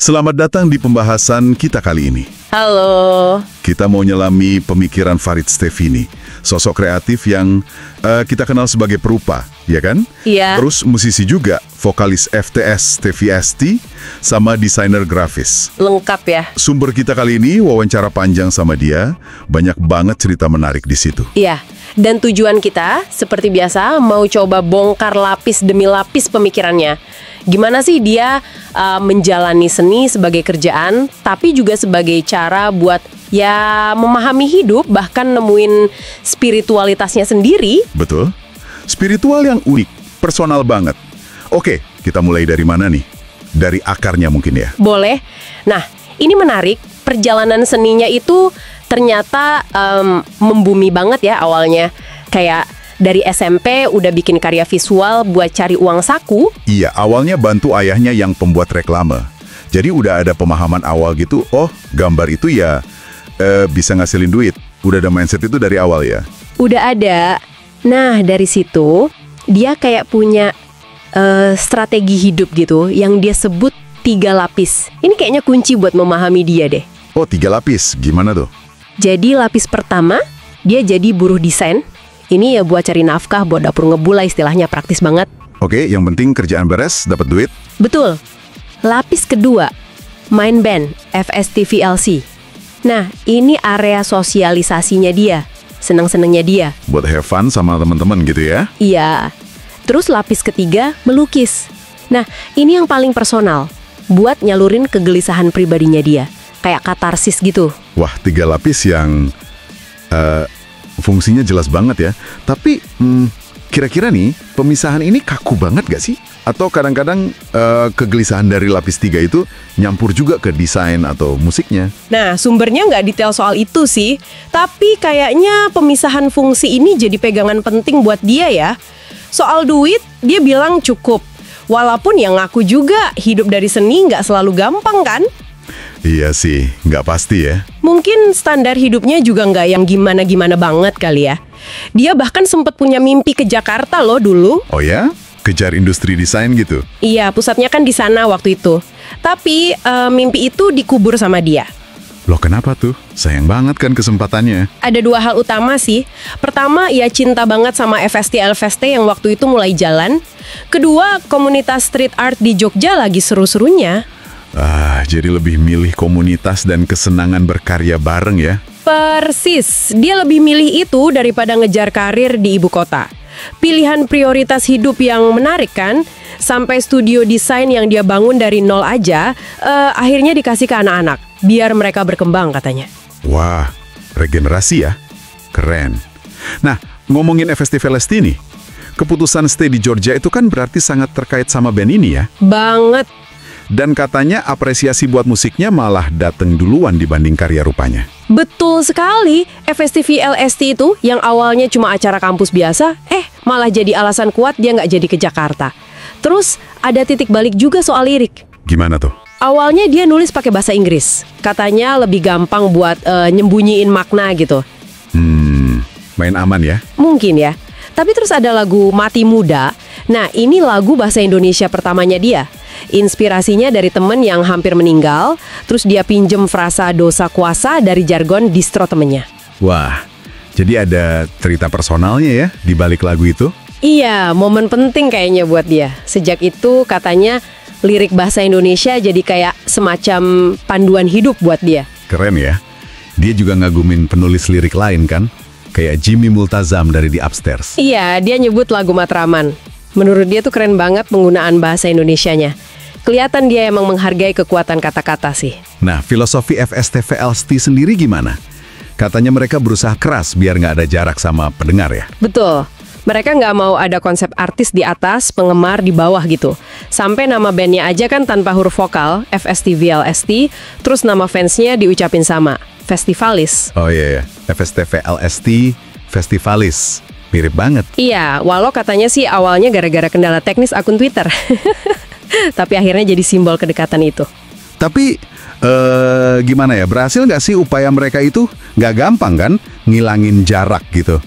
Selamat datang di pembahasan kita kali ini. Halo. Kita mau nyelami pemikiran Farid Stevini, sosok kreatif yang kita kenal sebagai perupa, ya kan? Iya. Terus musisi juga, vokalis FTS Stevie ST, sama desainer grafis. Lengkap ya? Sumber kita kali ini wawancara panjang sama dia, banyak banget cerita menarik di situ. Iya. Dan tujuan kita, seperti biasa, mau coba bongkar lapis demi lapis pemikirannya. Gimana sih dia menjalani seni sebagai kerjaan, tapi juga sebagai cara buat ya memahami hidup, bahkan nemuin spiritualitasnya sendiri. Betul. Spiritual yang unik, personal banget. Oke, kita mulai dari mana nih? Dari akarnya mungkin ya? Boleh. Nah, ini menarik. Perjalanan seninya itu ternyata membumi banget ya awalnya. Kayak dari SMP udah bikin karya visual buat cari uang saku. Iya, awalnya bantu ayahnya yang pembuat reklame. Jadi udah ada pemahaman awal gitu, oh gambar itu ya bisa ngasilin duit. Udah ada mindset itu dari awal ya? Udah ada. Nah, dari situ dia kayak punya strategi hidup gitu yang dia sebut 3 lapis. Ini kayaknya kunci buat memahami dia deh. Oh, 3 lapis, gimana tuh? Jadi lapis pertama, dia jadi buruh desain. Ini ya buat cari nafkah, buat dapur ngebul lah istilahnya, praktis banget. Oke, yang penting kerjaan beres, dapat duit. Betul. Lapis kedua, main band, FSTVLC. Nah, ini area sosialisasinya dia, seneng-senengnya dia. Buat have fun sama teman-teman gitu ya? Iya. Terus lapis ketiga, melukis. Nah, ini yang paling personal, buat nyalurin kegelisahan pribadinya dia. Kayak katarsis gitu. Wah, 3 lapis yang fungsinya jelas banget ya. Tapi kira-kira nih, pemisahan ini kaku banget gak sih? Atau kadang-kadang kegelisahan dari lapis 3 itu nyampur juga ke desain atau musiknya? Nah, sumbernya nggak detail soal itu sih. Tapi kayaknya pemisahan fungsi ini jadi pegangan penting buat dia ya. Soal duit, dia bilang cukup. Walaupun yang ngaku juga hidup dari seni nggak selalu gampang kan? Iya sih, nggak pasti ya. Mungkin standar hidupnya juga nggak yang gimana-gimana banget kali ya. Dia bahkan sempat punya mimpi ke Jakarta loh dulu. Oh ya? Kejar industri desain gitu? Iya, pusatnya kan di sana waktu itu. Tapi mimpi itu dikubur sama dia. Loh kenapa tuh? Sayang banget kan kesempatannya. Ada 2 hal utama sih. Pertama, ia cinta banget sama FST yang waktu itu mulai jalan. Kedua, komunitas street art di Jogja lagi seru-serunya. Jadi lebih milih komunitas dan kesenangan berkarya bareng ya? Persis, dia lebih milih itu daripada ngejar karir di ibu kota. Pilihan prioritas hidup yang menarik kan? Sampai studio desain yang dia bangun dari nol aja, akhirnya dikasih ke anak-anak, biar mereka berkembang katanya. Wah, regenerasi ya? Keren. Nah, ngomongin FSTVLST nih, keputusan stay di Georgia itu kan berarti sangat terkait sama band ini ya? Banget. Dan katanya apresiasi buat musiknya malah dateng duluan dibanding karya rupanya. Betul sekali, FSTVLST itu yang awalnya cuma acara kampus biasa, malah jadi alasan kuat dia nggak jadi ke Jakarta. Terus ada titik balik juga soal lirik. Gimana tuh? Awalnya dia nulis pakai bahasa Inggris, katanya lebih gampang buat nyembunyiin makna gitu. Main aman ya? Mungkin ya. Tapi terus ada lagu Mati Muda. Nah, ini lagu bahasa Indonesia pertamanya dia. Inspirasinya dari temen yang hampir meninggal, terus dia pinjem frasa dosa kuasa dari jargon distro temennya. Wah, jadi ada cerita personalnya ya di balik lagu itu? Iya, momen penting kayaknya buat dia. Sejak itu katanya lirik bahasa Indonesia jadi kayak semacam panduan hidup buat dia. Keren ya. Dia juga ngagumin penulis lirik lain kan? Kayak Jimmy Multazam dari The Upstairs. Iya, dia nyebut lagu Matraman. Menurut dia tuh keren banget penggunaan bahasa Indonesianya. Kelihatan dia emang menghargai kekuatan kata-kata sih. Nah, filosofi FSTVLST sendiri gimana? Katanya mereka berusaha keras biar nggak ada jarak sama pendengar ya? Betul. Mereka nggak mau ada konsep artis di atas, penggemar di bawah gitu. Sampai nama bandnya aja kan tanpa huruf vokal, FSTVLST, terus nama fansnya diucapin sama, Festivalis. Oh iya, FSTVLST, Festivalis. Mirip banget. Iya, walau katanya sih awalnya gara-gara kendala teknis akun Twitter. Tapi akhirnya jadi simbol kedekatan itu. Tapi gimana ya, berhasil nggak sih upaya mereka itu? Nggak gampang kan ngilangin jarak gitu?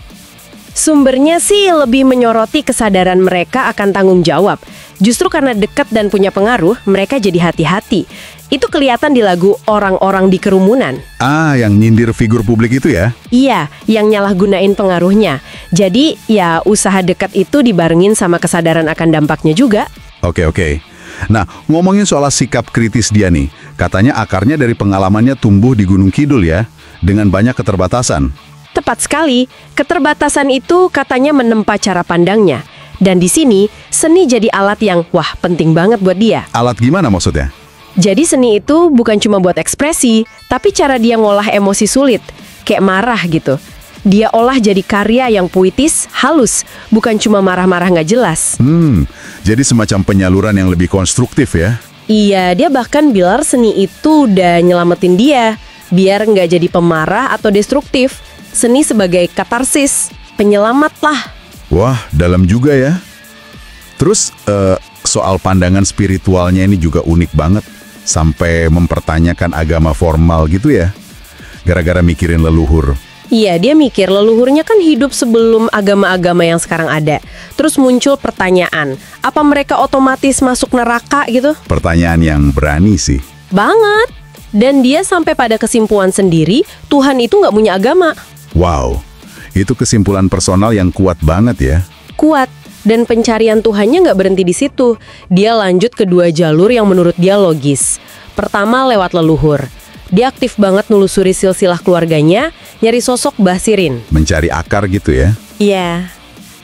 Sumbernya sih lebih menyoroti kesadaran mereka akan tanggung jawab. Justru karena dekat dan punya pengaruh, mereka jadi hati-hati. Itu kelihatan di lagu Orang-orang di Kerumunan. Ah, yang nyindir figur publik itu ya? Iya, yang nyalahgunain pengaruhnya. Jadi, ya usaha dekat itu dibarengin sama kesadaran akan dampaknya juga. Oke. Nah, ngomongin soal sikap kritis dia nih, katanya akarnya dari pengalamannya tumbuh di Gunung Kidul ya, dengan banyak keterbatasan. Tepat sekali, keterbatasan itu katanya menempa cara pandangnya. Dan di sini, seni jadi alat yang, penting banget buat dia. Alat gimana maksudnya? Jadi seni itu bukan cuma buat ekspresi, tapi cara dia ngolah emosi sulit, kayak marah gitu. Dia olah jadi karya yang puitis, halus, bukan cuma marah-marah nggak jelas. Jadi semacam penyaluran yang lebih konstruktif ya? Iya, dia bahkan bilang seni itu udah nyelamatin dia, biar nggak jadi pemarah atau destruktif. Seni sebagai katarsis, penyelamat lah. Wah, dalam juga ya. Terus, soal pandangan spiritualnya ini juga unik banget. Sampai mempertanyakan agama formal gitu ya. Gara-gara mikirin leluhur. Iya, dia mikir leluhurnya kan hidup sebelum agama-agama yang sekarang ada. Terus muncul pertanyaan, apa mereka otomatis masuk neraka gitu? Pertanyaan yang berani sih. Banget. Dan dia sampai pada kesimpulan sendiri, Tuhan itu nggak punya agama. Wow, itu kesimpulan personal yang kuat banget ya. Kuat. Dan pencarian Tuhannya nggak berhenti di situ. Dia lanjut ke dua jalur yang menurut dia logis. Pertama lewat leluhur. Dia aktif banget nelusuri silsilah keluarganya, nyari sosok Mbah Sirin. Mencari akar gitu ya? Iya.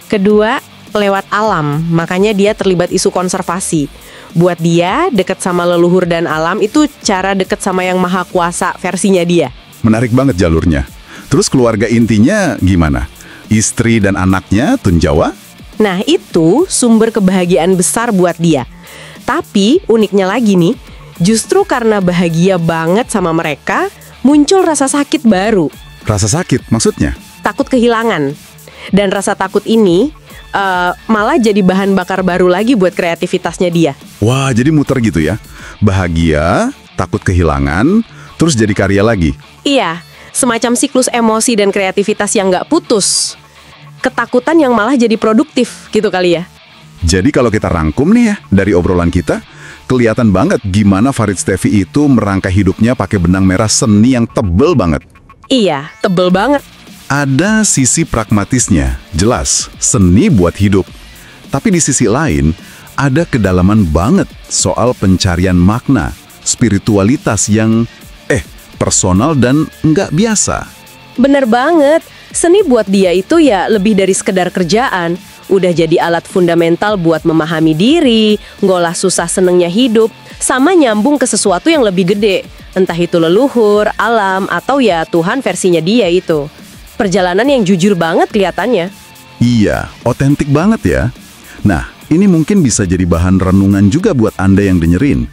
Kedua, lewat alam. Makanya dia terlibat isu konservasi. Buat dia, deket sama leluhur dan alam itu cara deket sama yang maha kuasa versinya dia. Menarik banget jalurnya. Terus keluarga intinya gimana? Istri dan anaknya Tun Jawa? Nah, itu sumber kebahagiaan besar buat dia. Tapi uniknya lagi nih, justru karena bahagia banget sama mereka, muncul rasa sakit baru. Rasa sakit maksudnya? Takut kehilangan. Dan rasa takut ini malah jadi bahan bakar baru lagi buat kreativitasnya dia. Wah, jadi muter gitu ya? Bahagia, takut kehilangan, terus jadi karya lagi? Iya, semacam siklus emosi dan kreativitas yang nggak putus. Ketakutan yang malah jadi produktif gitu kali ya. Jadi kalau kita rangkum nih ya, dari obrolan kita, kelihatan banget gimana Farid Stefy itu merangkai hidupnya pakai benang merah seni yang tebel banget. Iya, tebel banget. Ada sisi pragmatisnya, jelas, seni buat hidup. Tapi di sisi lain, ada kedalaman banget soal pencarian makna, spiritualitas yang, personal dan nggak biasa. Bener banget, seni buat dia itu ya lebih dari sekedar kerjaan. Udah jadi alat fundamental buat memahami diri, ngolah susah senengnya hidup, sama nyambung ke sesuatu yang lebih gede. Entah itu leluhur, alam, atau ya Tuhan versinya dia itu. Perjalanan yang jujur banget kelihatannya. Iya, otentik banget ya. Nah, ini mungkin bisa jadi bahan renungan juga buat Anda yang dengerin.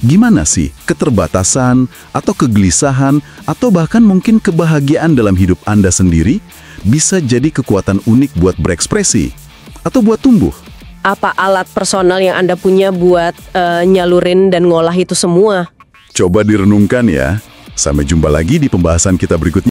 Gimana sih keterbatasan atau kegelisahan atau bahkan mungkin kebahagiaan dalam hidup Anda sendiri bisa jadi kekuatan unik buat berekspresi atau buat tumbuh? Apa alat personal yang Anda punya buat nyalurin dan ngolah itu semua? Coba direnungkan ya. Sampai jumpa lagi di pembahasan kita berikutnya.